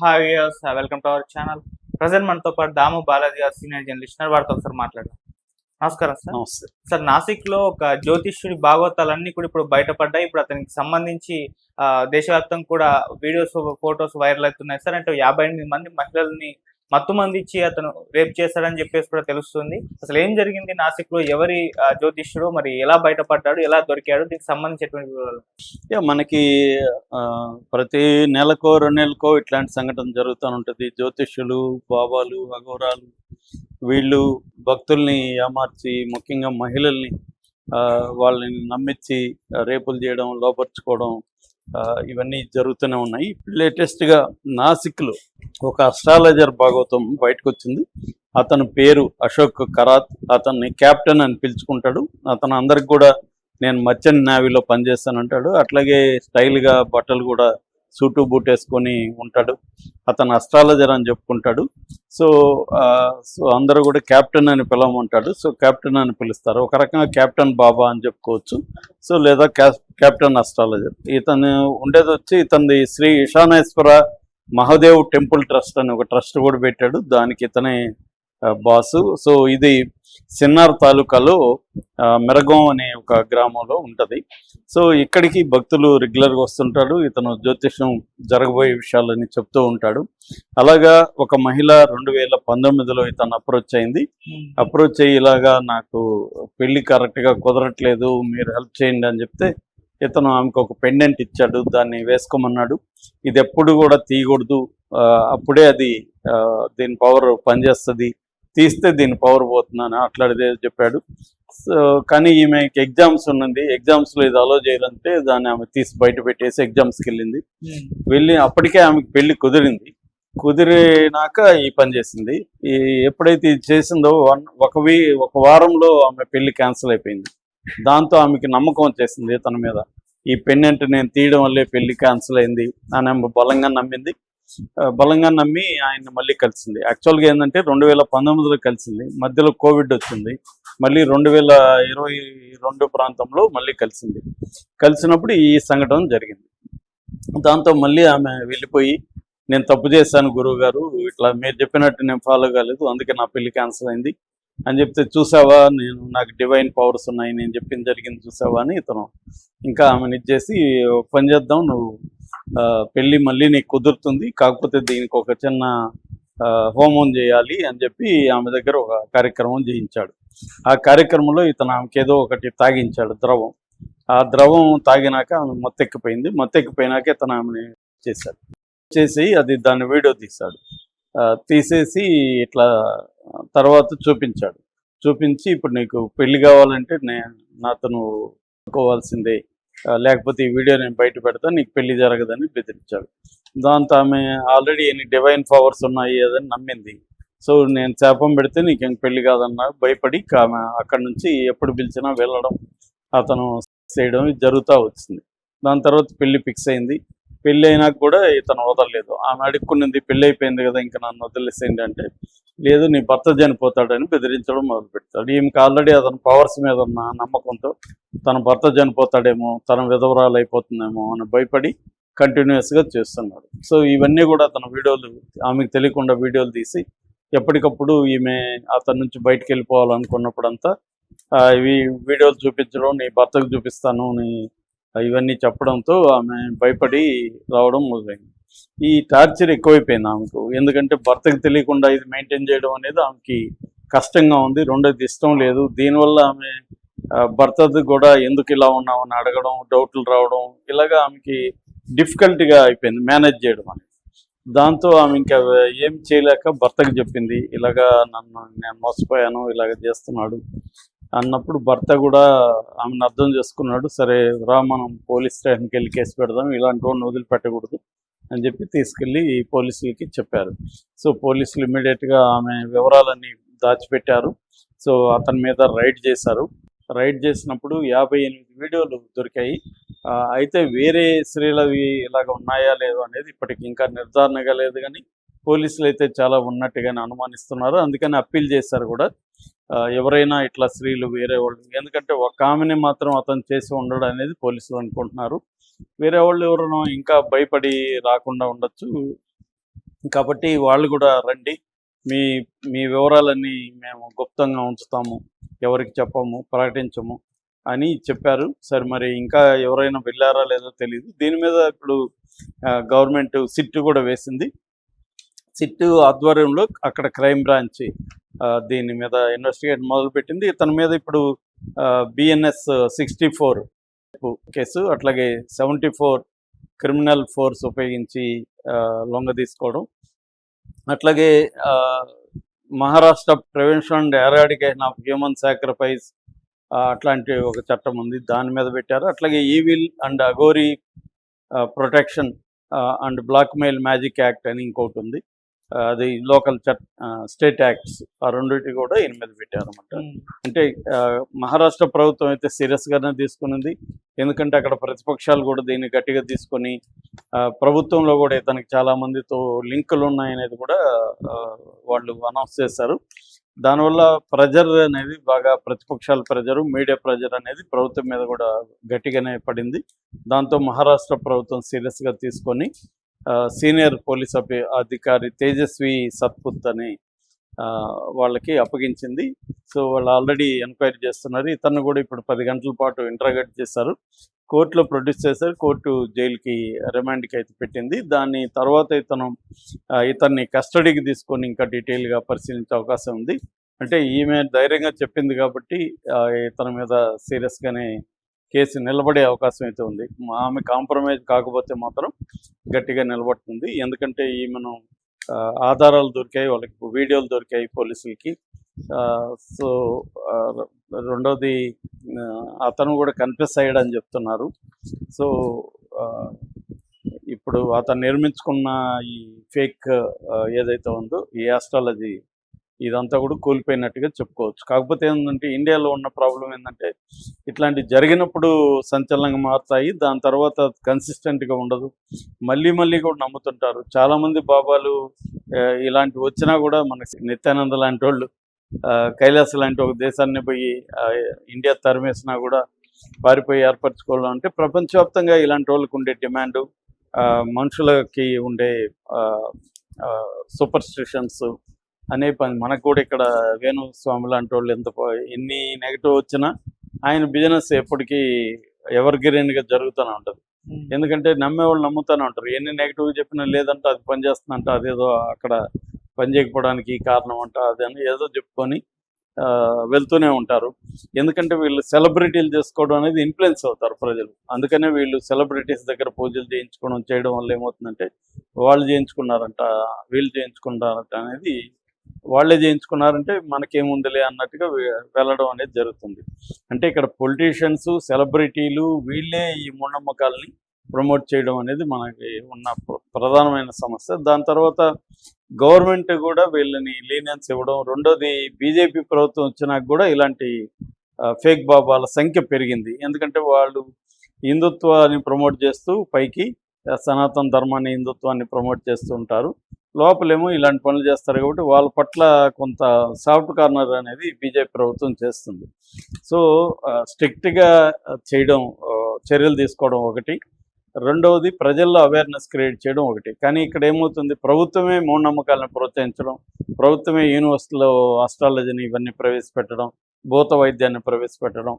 Hi viewers, welcome to our channel. Present మనతో పాటు దాము బాలాజీ గారు సీనియర్ జర్నలిస్ట్ వారితో ఒకసారి మాట్లాడదాం. నమస్కారం సార్. నమస్తే. సార్, నాసిక్‌లో ఒక జ్యోతిష్యుడి భాగవతాలన్నీ కూడా ఇప్పుడు బయటపడ్డాయి. ఇప్పుడు అతనికి సంబంధించి దేశవ్యాప్తంగా కూడా వీడియోస్, ఫోటోస్ వైరల్ అవుతున్నాయి సార్. అంటే 58 మంది మహిళల్ని మత్తుమందిచ్చి అతను రేప్ చేశాడని చెప్పేసి కూడా తెలుస్తుంది. అసలు ఏం జరిగింది నాసిక్‌లో? ఎవరి జ్యోతిష్యుడు? మరి ఎలా బయటపడ్డాడు? ఎలా దొరికాడు? దీనికి సంబంధించినటువంటి వివరాలు. మనకి ప్రతి నెలకో 2 నెలలకో ఇట్లాంటి సంఘటన జరుగుతూ ఉంటుంది. జ్యోతిష్యులు, బాబాలు, అఘోరాలు వీళ్ళు భక్తుల్ని ఏమార్చి, ముఖ్యంగా మహిళల్ని వాళ్ళని నమ్మించి రేపులు చేయడం, లోపరుచుకోవడం ఇవన్నీ జరుగుతూనే ఉన్నాయి. లేటెస్ట్గా నాసిక్లో ఒక అస్ట్రాలజర్ భాగవతం బయటకు వచ్చింది. అతని పేరు అశోక్ కరాత్. అతన్ని క్యాప్టెన్ అని పిలుచుకుంటాడు. అతను అందరికి కూడా నేను మర్చెంట్ నేవీలో పనిచేస్తానంటాడు. అట్లాగే స్టైల్గా బట్టలు కూడా సూటు బూట్ వేసుకొని ఉంటాడు. అతను అస్ట్రాలజర్ అని చెప్పుకుంటాడు. సో అందరూ కూడా క్యాప్టెన్ అని పిలవమంటాడు. సో క్యాప్టెన్ అని పిలుస్తారు. ఒక రకంగా క్యాప్టెన్ బాబా అని చెప్పుకోవచ్చు. సో లేదా క్యాప్టెన్ అస్ట్రాలజర్. ఇతను ఉండేది వచ్చి ఇతనిది శ్రీ ఈశానేశ్వర మహాదేవ్ టెంపుల్ ట్రస్ట్ అని ఒక ట్రస్ట్ కూడా పెట్టాడు. దానికి ఇతనే బాసు. సో ఇది సిన్నార్ తాలూకాలో మెరగం అనే ఒక గ్రామంలో ఉంటుంది. సో ఇక్కడికి భక్తులు రెగ్యులర్గా వస్తుంటాడు. ఇతను జ్యోతిష్యం జరగబోయే విషయాలని చెప్తూ ఉంటాడు. అలాగా ఒక మహిళ 2019లో ఇతను అప్రోచ్ అయింది. అప్రోచ్ అయ్యి ఇలాగా నాకు పెళ్లి కరెక్ట్గా కుదరట్లేదు, మీరు హెల్ప్ చేయండి అని చెప్తే ఇతను ఆమెకు ఒక పెండెంట్ ఇచ్చాడు. దాన్ని వేసుకోమన్నాడు. ఇది ఎప్పుడు కూడా తీయకూడదు, అప్పుడే అది దీని పవర్ పనిచేస్తుంది, తీస్తే దీని పవర్ పోతుందని అట్లాంటిదే చెప్పాడు. సో కానీ ఈమెకి ఎగ్జామ్స్ ఉన్నది. ఎగ్జామ్స్లో ఇది అలో చేయాలంటే దాన్ని ఆమె తీసి బయట పెట్టేసి ఎగ్జామ్స్కి వెళ్ళి అప్పటికే ఆమెకి పెళ్లి కుదిరింది. కుదిరినాక ఈ పని చేసింది. ఎప్పుడైతే ఇది చేసిందో ఒక వారంలో ఆమె పెళ్లి క్యాన్సిల్ అయిపోయింది. దాంతో ఆమెకి నమ్మకం వచ్చేసింది తన మీద. ఈ పెన్నెంట్ నేను తీయడం వల్లే పెళ్లి క్యాన్సిల్ అయింది అని ఆమె బలంగా నమ్మి ఆయన్ని మళ్ళీ కలిసింది. యాక్చువల్గా ఏంటంటే 2019లో కలిసింది. మధ్యలో కోవిడ్ వచ్చింది. మళ్ళీ 2022 ప్రాంతంలో మళ్ళీ కలిసినప్పుడు ఈ సంఘటన జరిగింది. దాంతో మళ్ళీ ఆమె వెళ్ళిపోయి, నేను తప్పు చేశాను గురువు గారు, ఇట్లా మీరు చెప్పినట్టు నేను ఫాలో కాలేదు, అందుకే నా పెళ్లి క్యాన్సిల్ అయింది అని చెప్తే, చూసావా నాకు డివైన్ పవర్స్ ఉన్నాయి, నేను చెప్పింది జరిగింది చూసావా అని ఇతను ఇంకా ఆమెను ఇచ్చేసి, పని చేద్దాం, నువ్వు పెళ్ళి మళ్ళీ నీకు కుదురుతుంది, కాకపోతే దీనికి ఒక చిన్న హోమం చేయాలి అని చెప్పి ఆమె దగ్గర ఒక కార్యక్రమం చేయించాడు. ఆ కార్యక్రమంలో ఇతను ఆమెకి ఏదో ఒకటి తాగించాడు, ద్రవం. ఆ ద్రవం తాగినాక ఆమె మొత్తెక్కిపోయినాక ఇతను ఆమెని చేసి దాన్ని వీడియో తీసేసి ఇట్లా తర్వాత చూపించి ఇప్పుడు నీకు పెళ్లి కావాలంటే నాతో అనుకోవాల్సిందే, లేకపోతే ఈ వీడియో నేను బయట పెడతాను, నీకు పెళ్లి జరగదని బెదిరించాడు. దాంతో ఆమె ఆల్రెడీ ఎన్ని డివైన్ పవర్స్ ఉన్నాయి అదని నమ్మింది. సో నేను శాపం పెడితే నీకేం పెళ్లి కాదన్నా భయపడి ఆమె అక్కడి నుంచి ఎప్పుడు పిలిచినా వెళ్ళడం, అతను చేయడం జరుగుతూ వచ్చింది. దాని తర్వాత పెళ్లి ఫిక్స్ అయింది. పెళ్ళి అయినాక కూడా ఇతను వదలలేదు. ఆమె అడుక్కున్నది, పెళ్ళి అయిపోయింది కదా ఇంకా నన్ను వదిలేసేయండి అంటే, లేదు నీ భర్త చనిపోతాడని బెదిరించడం మొదలుపెడతాడు. ఈమెకి ఆల్రెడీ అతని పవర్స్ మీద ఉన్న నమ్మకంతో తన భర్త చనిపోతాడేమో, తన విధవరాలు అయిపోతుందేమో అని భయపడి కంటిన్యూస్గా చేస్తున్నాడు. సో ఇవన్నీ కూడా తన వీడియోలు, ఆమెకు తెలియకుండా వీడియోలు తీసి ఎప్పటికప్పుడు ఈమె అతని నుంచి బయటకు వెళ్ళిపోవాలనుకున్నప్పుడంతా ఇవి వీడియోలు చూపించడం, నీ భర్తకు చూపిస్తాను ఇవన్నీ చెప్పడంతో ఆమె భయపడి రావడం మొదలైంది. ఈ టార్చర్ ఎక్కువైపోయింది ఆమెకు. ఎందుకంటే భర్తకు తెలియకుండా ఇది మెయింటైన్ చేయడం అనేది ఆమెకి కష్టంగా ఉంది. రెండోది ఇష్టం లేదు. దీనివల్ల ఆమె భర్తది కూడా ఎందుకు ఇలా ఉన్నామని అడగడం, డౌట్లు రావడం, ఇలాగా ఆమెకి డిఫికల్ట్గా అయిపోయింది మేనేజ్ చేయడం అనేది. దాంతో ఆమె ఇంకా ఏం చేయలేక భర్తకు చెప్పింది, ఇలాగా నేను మోసపోయాను, ఇలాగ చేస్తున్నాడు అన్నప్పుడు భర్త కూడా ఆమెను అర్థం చేసుకున్నాడు. సరే రా, మనం పోలీస్ స్టేషన్కి వెళ్ళి కేసు పెడదాం, ఇలాంటి వాడిని వదిలిపెట్టకూడదు అని చెప్పి తీసుకెళ్ళి పోలీసులకి చెప్పారు. సో పోలీసులు ఇమ్మీడియట్గా ఆమె వివరాలన్నీ దాచిపెట్టారు. సో అతని మీద రైడ్ చేశారు. రైడ్ చేసినప్పుడు 58 వీడియోలు దొరికాయి. అయితే వేరే స్త్రీలవి ఇలాగ ఉన్నాయా లేదో అనేది ఇప్పటికి ఇంకా నిర్ధారణగా లేదు, కానీ పోలీసులు అయితే చాలా ఉన్నట్టుగానే అనుమానిస్తున్నారు. అందుకని అప్పీల్ చేశారు కూడా, ఎవరైనా ఇట్లా స్త్రీలు వేరే వాళ్ళు, ఎందుకంటే ఒక ఆమెని మాత్రం అతను చేసి ఉండడం అనేది పోలీసులు అనుకుంటున్నారు. వేరే వాళ్ళు ఎవరైనా ఇంకా భయపడి రాకుండా ఉండొచ్చు. కాబట్టి వాళ్ళు కూడా రండి, మీ మీ వివరాలన్నీ మేము గుప్తంగా ఉంచుతాము, ఎవరికి చెప్పము, ప్రకటించము అని చెప్పారు. సరే మరి ఇంకా ఎవరైనా వెళ్ళారా లేదో తెలియదు. దీని మీద ఇప్పుడు గవర్నమెంట్ సిట్ కూడా వేసింది. సిట్ ఆధ్వర్యంలో అక్కడ క్రైమ్ బ్రాంచ్ దీని మీద ఇన్వెస్టిగేట్ మొదలుపెట్టింది. ఇతని మీద ఇప్పుడు బిఎన్ఎస్ 64 కేసు, అట్లాగే 74 క్రిమినల్ ఫోర్స్ ఉపయోగించి లొంగ తీసుకోవడం, అట్లాగే Maharashtra prevention and eradication of human sacrifice అట్లాంటి ఒక చట్టం ఉంది, దాని మీద పెట్టారు. అట్లాగే evil and Aghori protection and blackmail magic act అని ఇంకోటి ఉంది, అది లోకల్ స్టేట్ యాక్ట్స్, ఆ రెండింటి కూడా ఈయన మీద పెట్టారు అనమాట. అంటే మహారాష్ట్ర ప్రభుత్వం అయితే సీరియస్గానే తీసుకునింది, ఎందుకంటే అక్కడ ప్రతిపక్షాలు కూడా దీన్ని గట్టిగా తీసుకొని ప్రభుత్వంలో కూడా ఇతనికి చాలా మందితో లింకులు ఉన్నాయనేది కూడా వాళ్ళు అనౌన్స్ చేశారు. దానివల్ల ప్రెజర్ అనేది బాగా, ప్రతిపక్షాల ప్రెజరు, మీడియా ప్రెజర్ అనేది ప్రభుత్వం మీద కూడా గట్టిగానే పడింది. దాంతో మహారాష్ట్ర ప్రభుత్వం సీరియస్గా తీసుకొని సీనియర్ పోలీస్ అధికారి తేజస్వి సత్పుత్ అని వాళ్ళకి అప్పగించింది. సో వాళ్ళు ఆల్రెడీ ఎంక్వైరీ చేస్తున్నారు. ఇతను కూడా ఇప్పుడు 10 గంటల పాటు ఇంటరాగేట్ చేశారు, కోర్టులో ప్రొడ్యూస్ చేశారు. కోర్టు జైలుకి రిమాండ్కి అయితే పెట్టింది. దాని తర్వాత ఇతన్ని కస్టడీకి తీసుకొని ఇంకా డీటెయిల్గా పరిశీలించే అవకాశం ఉంది. అంటే ఈమె ధైర్యంగా చెప్పింది కాబట్టి ఇతని మీద సీరియస్గానే కేసు నిలబడే అవకాశం అయితే ఉంది. ఆమె కాంప్రమైజ్ కాకపోతే మాత్రం గట్టిగా నిలబడుతుంది. ఎందుకంటే ఈమెను ఆధారాలు దొరికాయి, వాళ్ళకి వీడియోలు దొరికాయి పోలీసులకి. సో రెండోది అతను కూడా కన్ఫెస్ అయ్యాడని చెప్తున్నారు. సో ఇప్పుడు అతను నిర్మించుకున్న ఈ ఫేక్ ఏదైతే ఉందో ఈ ఆస్ట్రాలజీ ఇదంతా కూడా కూలిపోయినట్టుగా చెప్పుకోవచ్చు. కాకపోతే ఏంటంటే ఇండియాలో ఉన్న ప్రాబ్లం ఏంటంటే ఇట్లాంటి జరిగినప్పుడు సంచలనంగా మారుతాయి, దాని తర్వాత కన్సిస్టెంట్గా ఉండదు, మళ్ళీ కూడా నమ్ముతుంటారు. చాలామంది బాబాలు ఇలాంటి వచ్చినా కూడా మనకి నిత్యానంద లాంటి వాళ్ళు కైలాస లాంటి ఒక దేశాన్ని పోయి ఇండియా తరిమేసినా కూడా పారిపోయి ఏర్పరచుకోవడం అంటే ప్రపంచవ్యాప్తంగా ఇలాంటి వాళ్ళకి ఉండే డిమాండు, మనుషులకి ఉండే సూపర్ స్టిషన్స్ అనే పని. మనకు కూడా ఇక్కడ వేణుస్వామి లాంటి వాళ్ళు ఎన్ని నెగిటివ్ వచ్చినా ఆయన బిజినెస్ ఎప్పటికీ ఎవర్ గ్రీన్గా జరుగుతూనే ఉంటుంది. ఎందుకంటే నమ్మేవాళ్ళు నమ్ముతూనే ఉంటారు. ఎన్ని నెగిటివ్ చెప్పినా లేదంటే అది పనిచేస్తుందంట, అదేదో అక్కడ పని చేయకపోవడానికి కారణం అంట, అదని ఏదో చెప్పుకొని వెళ్తూనే ఉంటారు. ఎందుకంటే వీళ్ళు సెలబ్రిటీలు చేసుకోవడం అనేది ఇన్ఫ్లుయెన్స్ అవుతారు ప్రజలు. అందుకనే వీళ్ళు సెలబ్రిటీస్ దగ్గర పూజలు చేయడం వల్ల ఏమవుతుందంటే వాళ్ళు చేయించుకున్నారంట, వీళ్ళు చేయించుకున్నారంట అనేది, వాళ్ళే చేయించుకున్నారంటే మనకేముందిలే అన్నట్టుగా వెళ్ళడం అనేది జరుగుతుంది. అంటే ఇక్కడ పొలిటీషియన్స్, సెలబ్రిటీలు వీళ్ళే ఈ మూఢనమ్మకాలని ప్రమోట్ చేయడం అనేది మనకి ఉన్న ప్రధానమైన సమస్య. దాని తర్వాత గవర్నమెంట్ కూడా వీళ్ళని లీనియన్స్ ఇవ్వడం. రెండోది బీజేపీ ప్రభుత్వం వచ్చినాక కూడా ఇలాంటి ఫేక్ బాబాల సంఖ్య పెరిగింది. ఎందుకంటే వాళ్ళు హిందుత్వాన్ని ప్రమోట్ చేస్తూ పైకి సనాతన ధర్మాన్ని, హిందుత్వాన్ని ప్రమోట్ చేస్తూ ఉంటారు, లోపలేమో ఇలాంటి పనులు చేస్తారు. కాబట్టి వాళ్ళ పట్ల కొంత సాఫ్ట్ కార్నర్ అనేది బీజేపీ ప్రభుత్వం చేస్తుంది. సో స్ట్రిక్ట్గా చేయడం, చర్యలు తీసుకోవడం ఒకటి, రెండవది ప్రజల్లో అవేర్నెస్ క్రియేట్ చేయడం ఒకటి. కానీ ఇక్కడ ఏమవుతుంది, ప్రభుత్వమే మూఢనమ్మకాలను ప్రోత్సహించడం, ప్రభుత్వమే యూనివర్సిటీలో ఆస్ట్రాలజీని ఇవన్నీ ప్రవేశపెట్టడం, భూత వైద్యాన్ని ప్రవేశపెట్టడం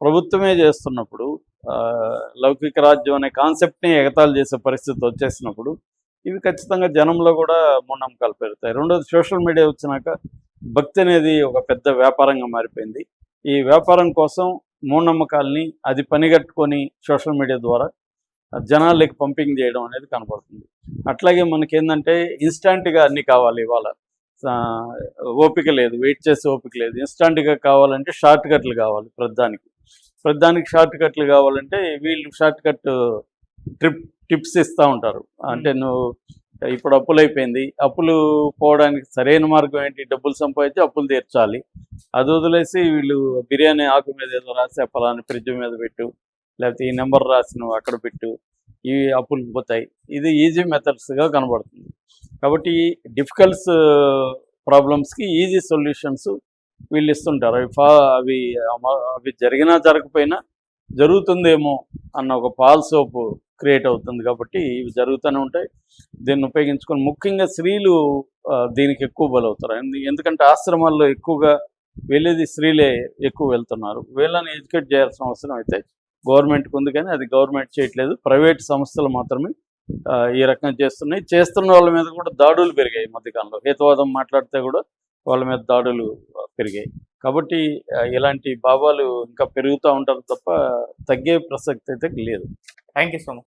ప్రభుత్వమే చేస్తున్నప్పుడు, లౌకిక రాజ్యం అనే కాన్సెప్ట్ని ఎగతాళి చేసే పరిస్థితి వచ్చేసినప్పుడు ఇవి ఖచ్చితంగా జనంలో కూడా మూఢనమ్మకాలు పెరుగుతాయి. రెండోది సోషల్ మీడియా వచ్చినాక భక్తి అనేది ఒక పెద్ద వ్యాపారంగా మారిపోయింది. ఈ వ్యాపారం కోసం మూఢనమ్మకాలని అది పనిగట్టుకొని సోషల్ మీడియా ద్వారా జనాలకి పంపింగ్ చేయడం అనేది కనపడుతుంది. అట్లాగే మనకేంటంటే ఇన్స్టాంట్గా అన్నీ కావాలి, ఇవాళ ఓపిక లేదు, వెయిట్ చేసే ఓపిక లేదు. ఇన్స్టాంట్గా కావాలంటే షార్ట్ కట్లు కావాలి, ప్రతిదానికి షార్ట్ కట్లు కావాలంటే వీళ్ళు షార్ట్ కట్ టిప్స్ ఇస్తూ ఉంటారు. అంటే నువ్వు ఇప్పుడు అప్పులు అయిపోయింది, అప్పులు పోవడానికి సరైన మార్గం ఏంటి, డబ్బులు సంపాదించి అప్పులు తీర్చాలి. అది వదిలేసి వీళ్ళు బిర్యానీ ఆకు మీద ఏదో రాసి పలానా ఫ్రిడ్జ్ మీద పెట్టు, లేకపోతే ఈ నెంబర్ రాసి నువ్వు అక్కడ పెట్టు, ఇవి అప్పులు పోతాయి. ఇది ఈజీ మెథడ్స్గా కనబడుతుంది. కాబట్టి డిఫికల్ట్స్ ప్రాబ్లమ్స్కి ఈజీ సొల్యూషన్స్ వీళ్ళు ఇస్తుంటారు. అవి జరిగినా జరగకపోయినా జరుగుతుందేమో అన్న ఒక ఫాల్స్ హోప్ క్రియేట్ అవుతుంది కాబట్టి ఇవి జరుగుతూనే ఉంటాయి. దీన్ని ఉపయోగించుకొని ముఖ్యంగా స్త్రీలు దీనికి ఎక్కువ బలవుతారు. ఎందుకంటే ఆశ్రమాల్లో ఎక్కువగా వెళ్ళేది స్త్రీలే ఎక్కువ వెళ్తున్నారు. వీళ్ళని ఎడ్యుకేట్ చేయాల్సిన అవసరం అయితే గవర్నమెంట్కి ఉంది, కానీ అది గవర్నమెంట్ చేయట్లేదు. ప్రైవేట్ సంస్థలు మాత్రమే ఈ రకంగా చేస్తున్నాయి. చేస్తున్న వాళ్ళ మీద కూడా దాడులు పెరిగాయి మధ్యకాలంలో. హేతువాదం మాట్లాడితే కూడా వాళ్ళ మీద దాడులు పెరిగాయి. కాబట్టి ఇలాంటి భావాలు ఇంకా పెరుగుతూ ఉంటారు తప్ప తగ్గే ప్రసక్తి అయితే లేదు. Thank you so much.